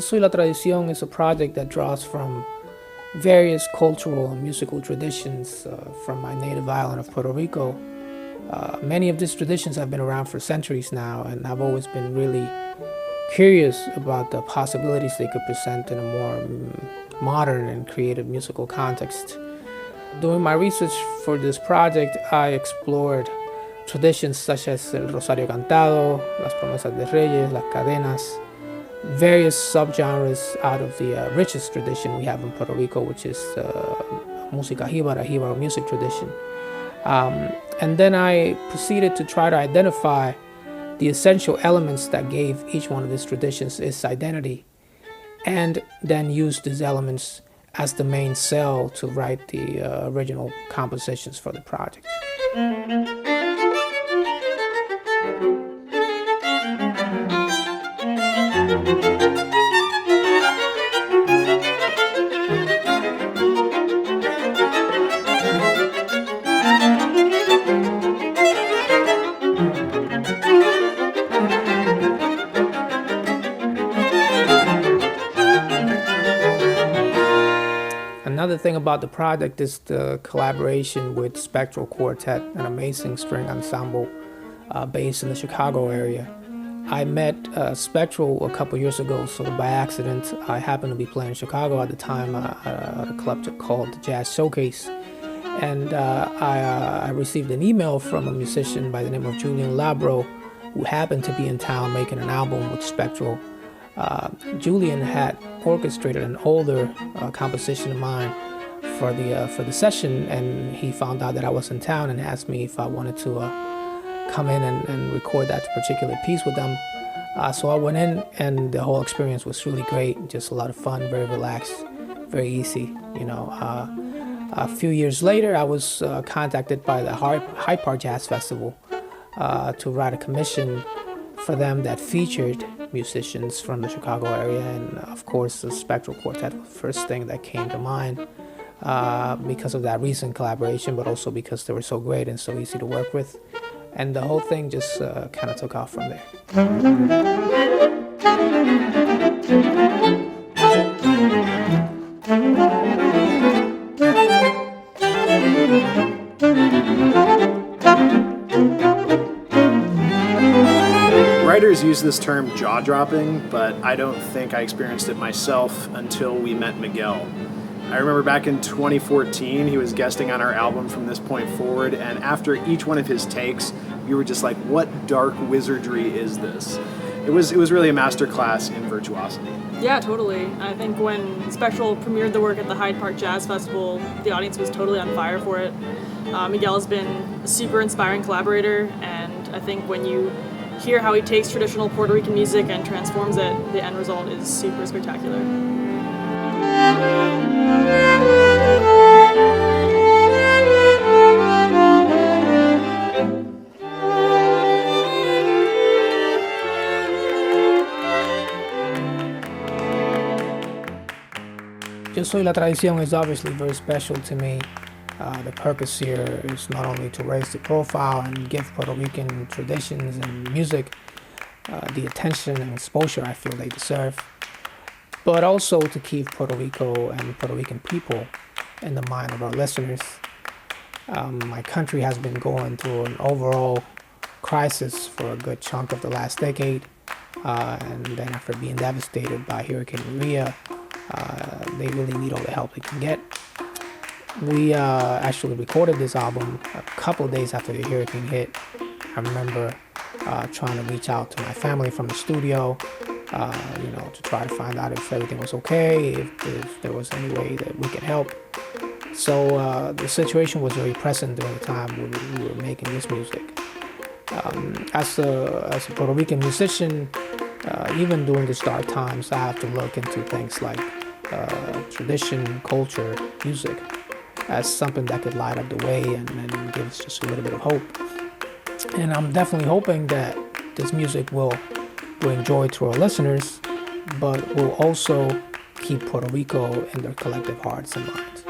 Soy La Tradición is a project that draws from various cultural and musical traditions from my native island of Puerto Rico. Many of these traditions have been around for centuries now, and I've always been really curious about the possibilities they could present in a more modern and creative musical context. During my research for this project, I explored traditions such as el Rosario Cantado, las Promesas de Reyes, las Cadenas, various subgenres out of the richest tradition we have in Puerto Rico, which is música jíbara, jíbaro music tradition. And then I proceeded to try to identify the essential elements that gave each one of these traditions its identity, and then use these elements as the main cell to write the original compositions for the project. Another thing about the project is the collaboration with Spectral Quartet, an amazing string ensemble based in the Chicago area. I met Spectral a couple years ago, sort of by accident. I happened to be playing in Chicago at the time at a club called the Jazz Showcase. And I received an email from a musician by the name of Julian Labro, who happened to be in town making an album with Spectral. Julian had orchestrated an older composition of mine for the session, and he found out that I was in town and asked me if I wanted to come in and record that particular piece with them. So I went in, and the whole experience was really great, just a lot of fun, very relaxed, very easy, you know. A few years later, I was contacted by the Hyde Park Jazz Festival to write a commission for them that featured musicians from the Chicago area, and of course the Spectral Quartet was the first thing that came to mind because of that recent collaboration, but also because they were so great and so easy to work with, and the whole thing just kind of took off from there. Writers use this term jaw-dropping, but I don't think I experienced it myself until we met Miguel. I remember back in 2014, he was guesting on our album From This Point Forward, and after each one of his takes, you were just like, what dark wizardry is this? It was really a masterclass in virtuosity. Yeah, totally. I think when Spectral premiered the work at the Hyde Park Jazz Festival, the audience was totally on fire for it. Miguel has been a super inspiring collaborator, and I think when you hear how he takes traditional Puerto Rican music and transforms it, the end result is super spectacular. Yo Soy La Tradición is obviously very special to me. The purpose here is not only to raise the profile and give Puerto Rican traditions and music the attention and exposure I feel they deserve, but also to keep Puerto Rico and Puerto Rican people in the mind of our listeners. My country has been going through an overall crisis for a good chunk of the last decade, and then after being devastated by Hurricane Maria, they really need all the help they can get. We actually recorded this album a couple of days after the hurricane hit. I remember trying to reach out to my family from the studio, to try to find out if everything was okay, if there was any way that we could help. So the situation was very present during the time we were making this music. As a Puerto Rican musician, even during these dark times, I have to look into things like tradition, culture, music, as something that could light up the way and give us just a little bit of hope. And I'm definitely hoping that this music will bring joy to our listeners, but will also keep Puerto Rico in their collective hearts and minds.